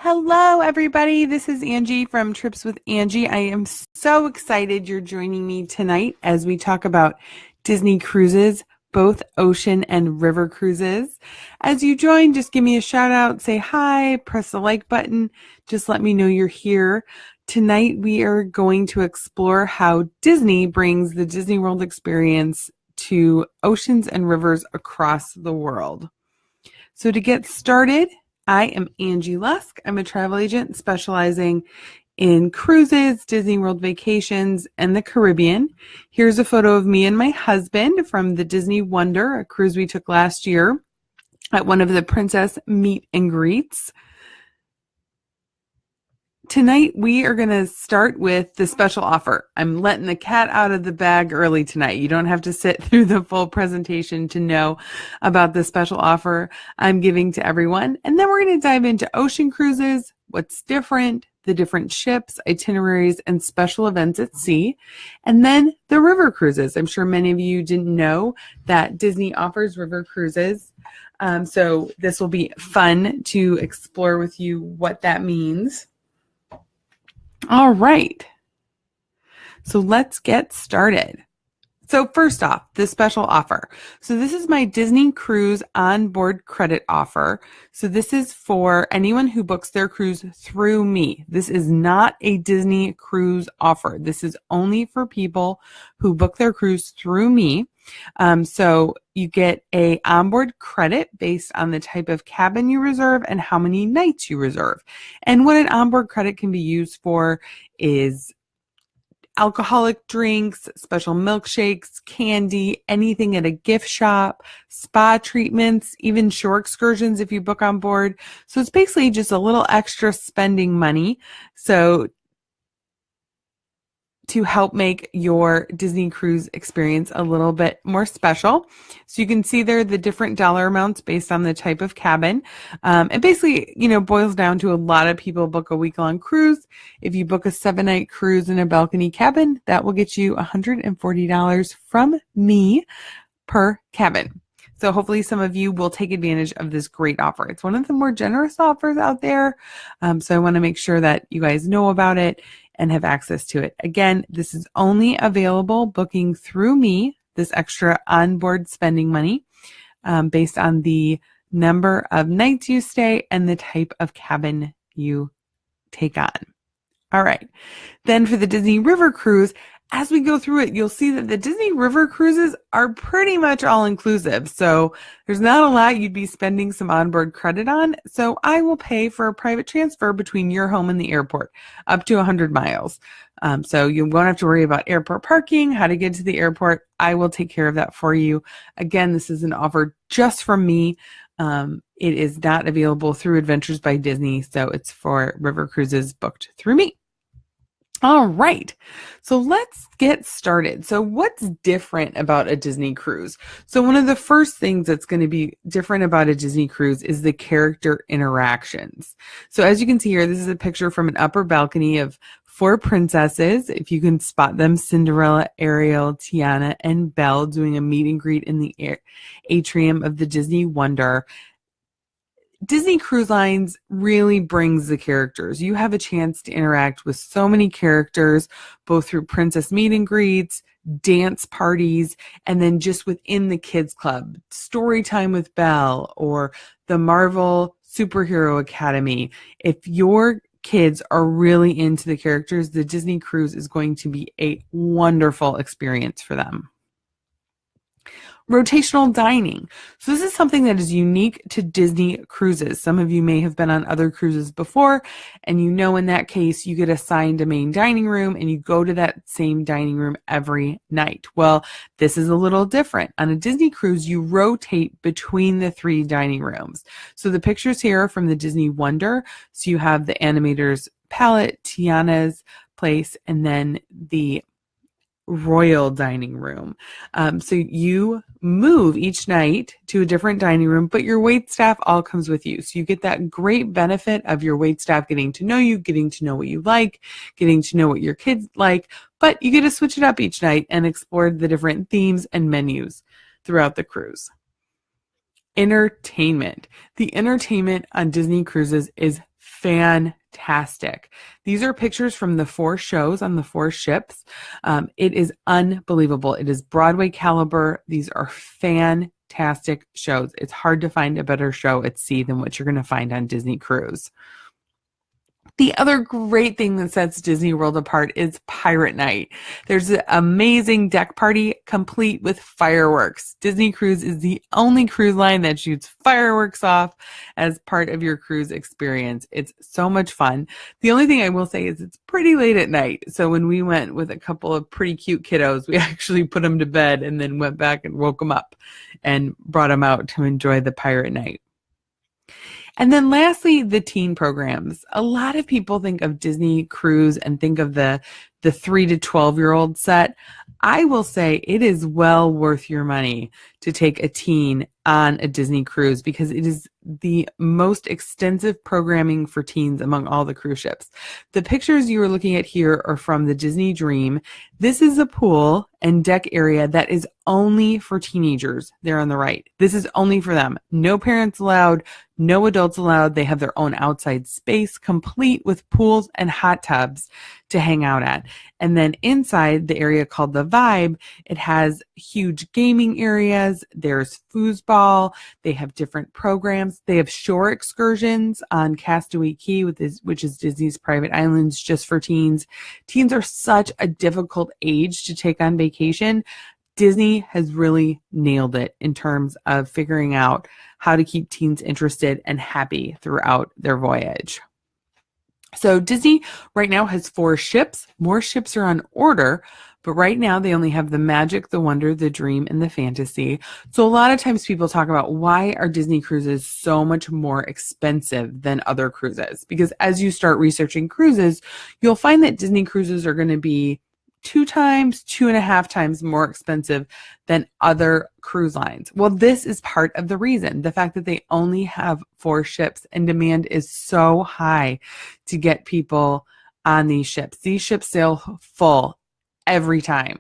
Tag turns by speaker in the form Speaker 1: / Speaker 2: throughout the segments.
Speaker 1: Hello, everybody. This is Angie from Trips with Angie. I am so excited you're joining me tonight as we talk about Disney cruises, both ocean and river cruises. As you join, just give me a shout out, say hi, press the like button. Just let me know you're here. Tonight, we are going to explore how Disney brings the Disney World experience to oceans and rivers across the world. So to get started, I am Angie Lusk. I'm a travel agent specializing in cruises, Disney World vacations, and the Caribbean. Here's a photo of me and my husband from the Disney Wonder, a cruise we took last year at one of the Princess Meet and Greets. Tonight, we are going to start with the special offer. I'm letting the cat out of the bag early tonight. You don't have to sit through the full presentation to know about the special offer I'm giving to everyone. And then we're going to dive into ocean cruises, what's different, the different ships, itineraries, and special events at sea. And then the river cruises. I'm sure many of you didn't know that Disney offers river cruises. So this will be fun to explore with you what that means. All right, so let's get started. So first off, the special offer. So this is my Disney Cruise onboard credit offer. So this is for anyone who books their cruise through me. This is not a Disney Cruise offer. This is only for people who book their cruise through me. So you get a onboard credit based on the type of cabin you reserve and how many nights you reserve. And what an onboard credit can be used for is alcoholic drinks, special milkshakes, candy, anything at a gift shop, spa treatments, even shore excursions if you book on board. So it's basically just a little extra spending money. So to help make your Disney cruise experience a little bit more special. So you can see there the different dollar amounts based on the type of cabin. It basically, boils down to a lot of people book a week-long cruise. If you book a 7-night cruise in a balcony cabin, that will get you $140 from me per cabin. So hopefully some of you will take advantage of this great offer. It's one of the more generous offers out there. So I want to make sure that you guys know about it and have access to it. Again, this is only available booking through me, this extra onboard spending money, based on the number of nights you stay and the type of cabin you take on. All right. Then for the Disney River Cruise, as we go through it, you'll see that the Disney River cruises are pretty much all inclusive. So there's not a lot you'd be spending some onboard credit on. So I will pay for a private transfer between your home and the airport up to 100 miles. So you won't have to worry about airport parking, how to get to the airport. I will take care of that for you. Again, this is an offer just from me. It is not available through Adventures by Disney. So it's for river cruises booked through me. All right, so let's get started. So what's different about a Disney cruise? So one of the first things that's going to be different about a Disney cruise is the character interactions. So as you can see here, this is a picture from an upper balcony of 4 princesses. If you can spot them, Cinderella, Ariel, Tiana, and Belle doing a meet and greet in the atrium of the Disney Wonder. Disney Cruise Lines really brings the characters. You have a chance to interact with so many characters, both through princess meet and greets, dance parties, and then just within the kids club, story time with Belle or the Marvel Superhero Academy. If your kids are really into the characters, the Disney Cruise is going to be a wonderful experience for them. Rotational dining. So this is something that is unique to Disney cruises. Some of you may have been on other cruises before, and in that case, you get assigned a main dining room and you go to that same dining room every night. Well, this is a little different. On a Disney cruise, you rotate between the 3 dining rooms. So the pictures here are from the Disney Wonder. So you have the animator's palette, Tiana's place, and then the royal dining room. So you move each night to a different dining room, but your wait staff all comes with you. So you get that great benefit of your wait staff getting to know you, getting to know what you like, getting to know what your kids like, but you get to switch it up each night and explore the different themes and menus throughout the cruise. Entertainment. The entertainment on Disney cruises is fantastic. These are pictures from the 4 shows on the 4 ships. It is unbelievable. It is Broadway caliber. These are fantastic shows. It's hard to find a better show at sea than what you're going to find on Disney Cruise. The other great thing that sets Disney World apart is Pirate Night. There's an amazing deck party complete with fireworks. Disney Cruise is the only cruise line that shoots fireworks off as part of your cruise experience. It's so much fun. The only thing I will say is it's pretty late at night. So when we went with a couple of pretty cute kiddos, we actually put them to bed and then went back and woke them up and brought them out to enjoy the Pirate Night. And then lastly, the teen programs. A lot of people think of Disney Cruise and think of the 3 to 12-year-old set. I will say it is well worth your money to take a teen on a Disney Cruise because it is the most extensive programming for teens among all the cruise ships. The pictures you are looking at here are from the Disney Dream. This is a pool and deck area that is only for teenagers. There on the right. This is only for them. No parents allowed, no adults allowed. They have their own outside space, complete with pools and hot tubs to hang out at. And then inside the area called the Vibe, it has huge gaming areas. There's foosball. They have different programs. They have shore excursions on Castaway Cay, which is Disney's private islands just for teens. Teens are such a difficult age to take on vacation. Disney has really nailed it in terms of figuring out how to keep teens interested and happy throughout their voyage. So Disney right now has 4 ships. More ships are on order, but right now they only have the Magic, the Wonder, the Dream, and the Fantasy. So a lot of times people talk about why are Disney cruises so much more expensive than other cruises? Because as you start researching cruises, you'll find that Disney cruises are going to be 2.5 times more expensive than other cruise lines. Well, this is part of the reason, the fact that they only have 4 ships and demand is so high to get people on these ships. These ships sail full every time.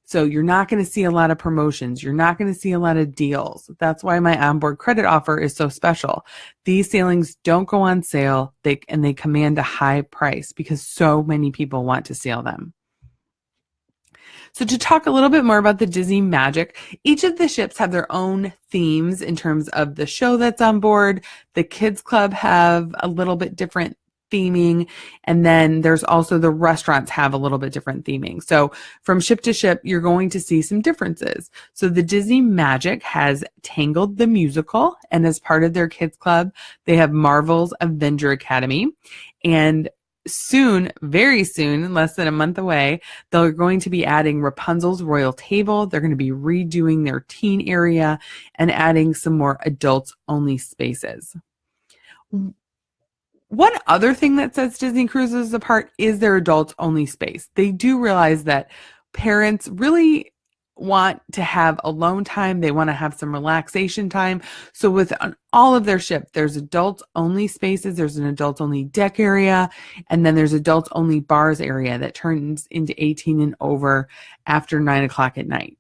Speaker 1: So you're not going to see a lot of promotions. You're not going to see a lot of deals. That's why my onboard credit offer is so special. These sailings don't go on sale, they command a high price because so many people want to sail them. So to talk a little bit more about the Disney Magic, each of the ships have their own themes in terms of the show that's on board. The Kids Club have a little bit different theming. And then there's also the restaurants have a little bit different theming. So from ship to ship, you're going to see some differences. So the Disney Magic has Tangled the Musical. And as part of their Kids Club, they have Marvel's Avenger Academy. And soon, very soon, less than a month away, they're going to be adding Rapunzel's Royal Table. They're going to be redoing their teen area and adding some more adults-only spaces. One other thing that sets Disney Cruises apart is their adults-only space. They do realize that parents really want to have alone time. They want to have some relaxation time. So with all of their ship, there's adults only spaces. There's an adults only deck area. And then there's adults only bars area that turns into 18 and over after 9 o'clock at night.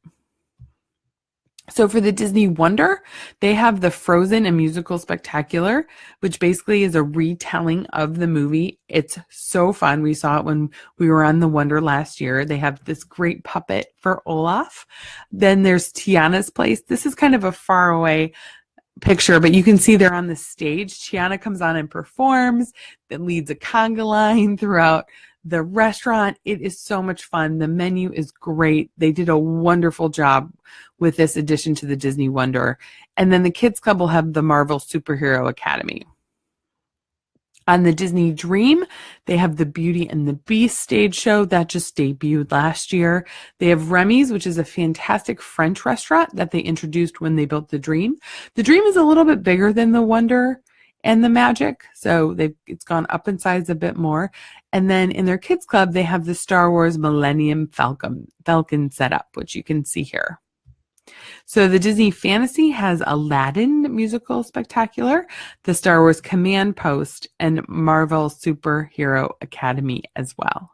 Speaker 1: So for the Disney Wonder, they have the Frozen a Musical Spectacular, which basically is a retelling of the movie. It's so fun. We saw it when we were on the Wonder last year. They have this great puppet for Olaf. Then there's Tiana's Place. This is kind of a far away picture, but you can see they're on the stage. Tiana comes on and performs, that leads a conga line throughout the restaurant. It is so much fun. The menu is great. They did a wonderful job with this addition to the Disney Wonder. And then the Kids Club will have the Marvel Superhero Academy. On the Disney Dream, they have the Beauty and the Beast stage show that just debuted last year. They have Remy's, which is a fantastic French restaurant that they introduced when they built the Dream. The Dream is a little bit bigger than the Wonder and the Magic, so it's gone up in size a bit more. And then in their Kids Club, they have the Star Wars Millennium Falcon setup, which you can see here. So the Disney Fantasy has Aladdin Musical Spectacular, the Star Wars Command Post, and Marvel Superhero Academy as well.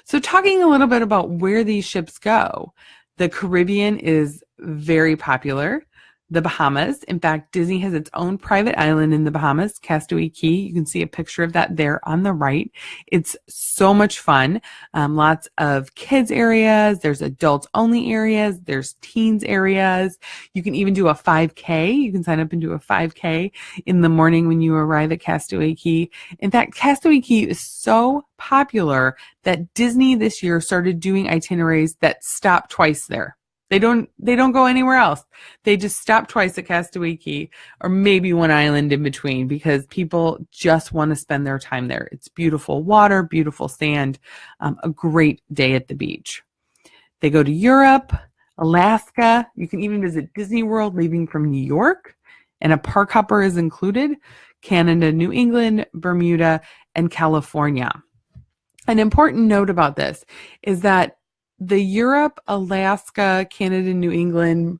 Speaker 1: So talking a little bit about where these ships go, the Caribbean is very popular. the Bahamas. In fact, Disney has its own private island in the Bahamas, Castaway Cay. You can see a picture of that there on the right. It's so much fun. Lots of kids areas. There's adults only areas. There's teens areas. You can even do a 5K. You can sign up and do a 5K in the morning when you arrive at Castaway Cay. In fact, Castaway Cay is so popular that Disney this year started doing itineraries that stop twice there. They don't go anywhere else. They just stop twice at Castaway Cay, or maybe one island in between, because people just want to spend their time there. It's beautiful water, beautiful sand, a great day at the beach. They go to Europe, Alaska. You can even visit Disney World leaving from New York, and a park hopper is included. Canada, New England, Bermuda, and California. An important note about this is that the Europe, Alaska, Canada, New England,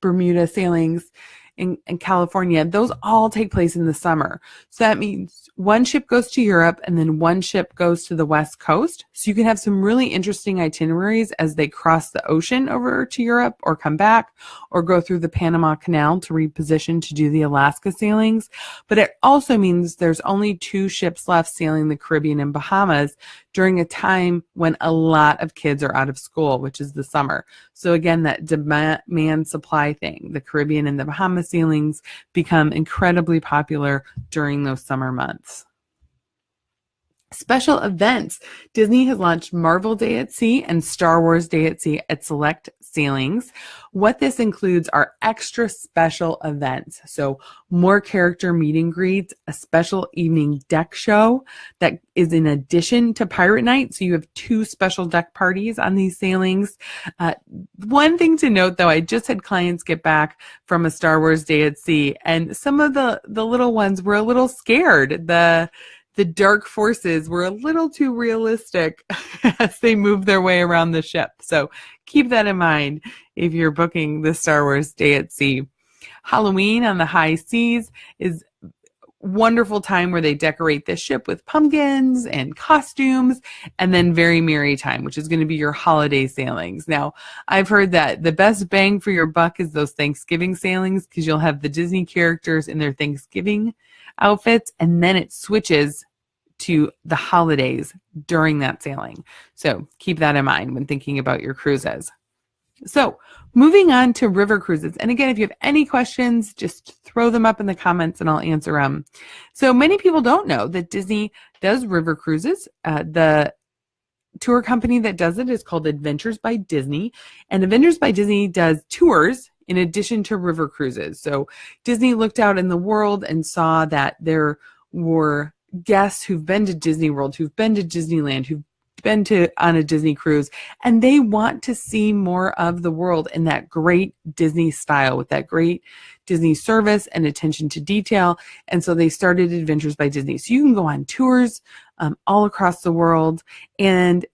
Speaker 1: Bermuda sailings in California, those all take place in the summer. So that means one ship goes to Europe and then one ship goes to the West Coast. So you can have some really interesting itineraries as they cross the ocean over to Europe or come back or go through the Panama Canal to reposition to do the Alaska sailings. But it also means there's only 2 ships left sailing the Caribbean and Bahamas during a time when a lot of kids are out of school, which is the summer. So again, that demand supply thing, the Caribbean and the Bahamas sailings become incredibly popular during those summer months. Special events. Disney has launched Marvel Day at Sea and Star Wars Day at Sea at select sailings. What this includes are extra special events. So more character meet and greets, a special evening deck show that is in addition to Pirate Night. So you have 2 special deck parties on these sailings. One thing to note though, I just had clients get back from a Star Wars Day at Sea, and some of the little ones were a little scared. The dark forces were a little too realistic as they move their way around the ship. So keep that in mind if you're booking the Star Wars Day at Sea. Halloween on the high seas is a wonderful time where they decorate the ship with pumpkins and costumes, and then Very Merry Time, which is going to be your holiday sailings. Now, I've heard that the best bang for your buck is those Thanksgiving sailings, because you'll have the Disney characters in their Thanksgiving outfits, and then it switches to the holidays during that sailing. So keep that in mind when thinking about your cruises. So moving on to river cruises. And again, if you have any questions, just throw them up in the comments and I'll answer them. So many people don't know that Disney does river cruises. The tour company that does it is called Adventures by Disney. And Adventures by Disney does tours in addition to river cruises. So Disney looked out in the world and saw that there were guests who've been to Disney World, who've been to Disneyland, who've been on a Disney cruise, and they want to see more of the world in that great Disney style, with that great Disney service and attention to detail. And so they started Adventures by Disney. So you can go on tours all across the world. And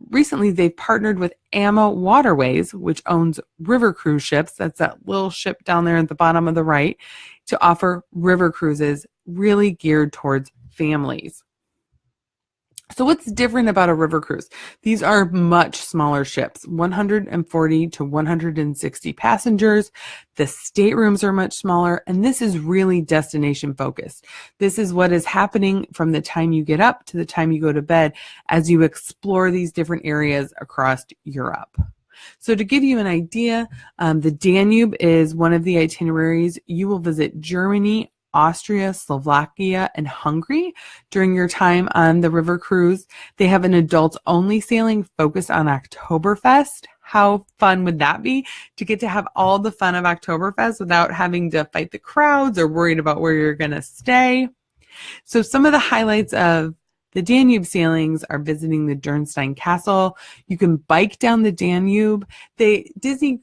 Speaker 1: recently they've partnered with AMA Waterways, which owns river cruise ships. That's that little ship down there at the bottom of the right, to offer river cruises really geared towards families. So what's different about a river cruise? These are much smaller ships, 140 to 160 passengers. The staterooms are much smaller, and this is really destination focused. This is what is happening from the time you get up to the time you go to bed as you explore these different areas across Europe. So to give you an idea, the Danube is one of the itineraries. You will visit Germany, Austria, Slovakia, and Hungary during your time on the river cruise. They have an adults-only sailing focused on Oktoberfest. How fun would that be to get to have all the fun of Oktoberfest without having to fight the crowds or worried about where you're going to stay? So some of the highlights of the Danube sailings are visiting the Dürnstein Castle. You can bike down the Danube. Disney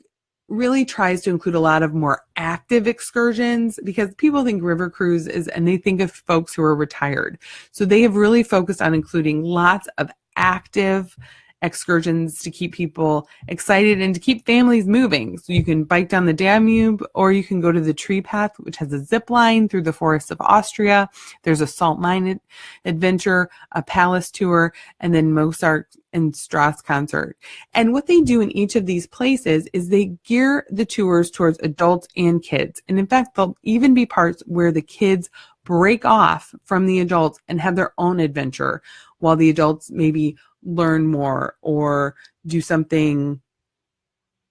Speaker 1: really tries to include a lot of more active excursions, because people think river cruise and they think of folks who are retired. So they have really focused on including lots of active excursions to keep people excited and to keep families moving. So you can bike down the Danube, or you can go to the Tree Path, which has a zip line through the forests of Austria. There's a salt mine adventure, a palace tour, and then Mozart and Strauss concert. And what they do in each of these places is they gear the tours towards adults and kids. And in fact, there'll even be parts where the kids break off from the adults and have their own adventure, while the adults maybe learn more or do something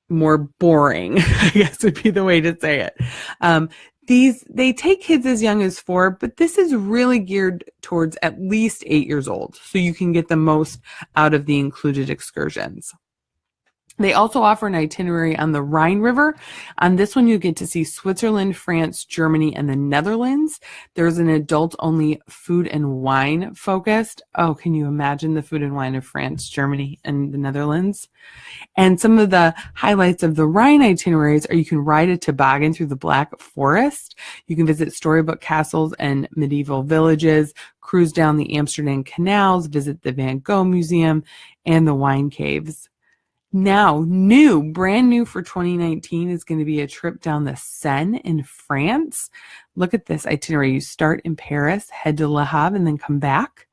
Speaker 1: more boring, I guess would be the way to say it. They take kids as young as 4, but this is really geared towards at least 8 years old, so you can get the most out of the included excursions. They also offer an itinerary on the Rhine River. On this one, you get to see Switzerland, France, Germany, and the Netherlands. There's an adult-only food and wine focused. Oh, can you imagine the food and wine of France, Germany, and the Netherlands? And some of the highlights of the Rhine itineraries are you can ride a toboggan through the Black Forest. You can visit storybook castles and medieval villages, cruise down the Amsterdam canals, visit the Van Gogh Museum, and the wine caves. Now, brand new for 2019 is going to be a trip down the Seine in France. Look at this itinerary. You start in Paris, head to Le Havre, and then come back.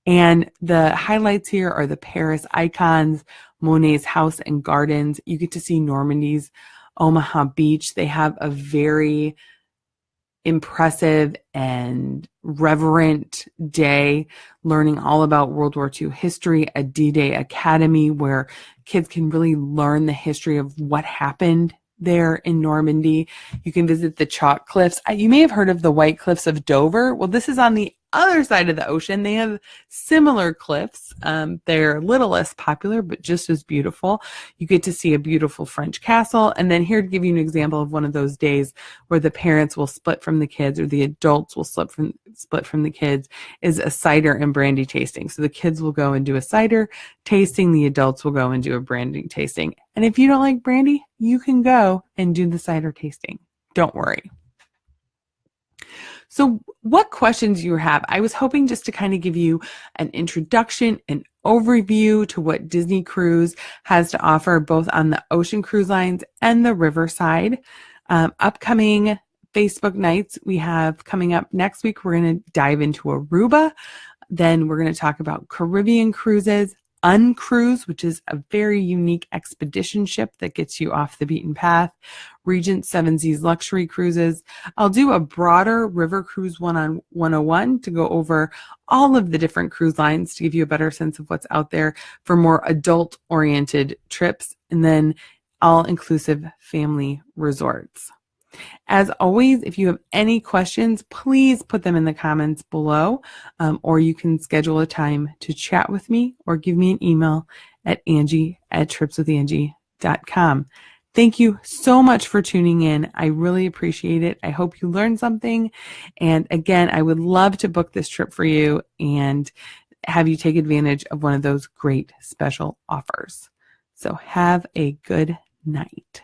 Speaker 1: And the highlights here are the Paris icons, Monet's house and gardens. You get to see Normandy's Omaha Beach. They have a very impressive and reverent day learning all about World War II history, a D-Day Academy where kids can really learn the history of what happened there in Normandy. You can visit the chalk cliffs. You may have heard of the White Cliffs of Dover. Well, this is on the other side of the ocean. They have similar cliffs. They're a little less popular, but just as beautiful. You get to see a beautiful French castle. And then here to give you an example of one of those days where the parents will split from the kids, or the adults will split from the kids, is a cider and brandy tasting. So the kids will go and do a cider tasting. The adults will go and do a brandy tasting. And if you don't like brandy, you can go and do the cider tasting. Don't worry. So what questions do you have? I was hoping just to kind of give you an introduction, an overview to what Disney Cruise has to offer, both on the ocean cruise lines and the riverside. Upcoming Facebook nights we have coming up next week, we're going to dive into Aruba. Then we're going to talk about Caribbean cruises, Uncruise, which is a very unique expedition ship that gets you off the beaten path, Regent Seven Seas luxury cruises. I'll do a broader river cruise 101 to go over all of the different cruise lines to give you a better sense of what's out there for more adult-oriented trips, and then all-inclusive family resorts. As always, if you have any questions, please put them in the comments below, or you can schedule a time to chat with me or give me an email at Angie@tripswithangie.com. Thank you so much for tuning in. I really appreciate it. I hope you learned something. And again, I would love to book this trip for you and have you take advantage of one of those great special offers. So have a good night.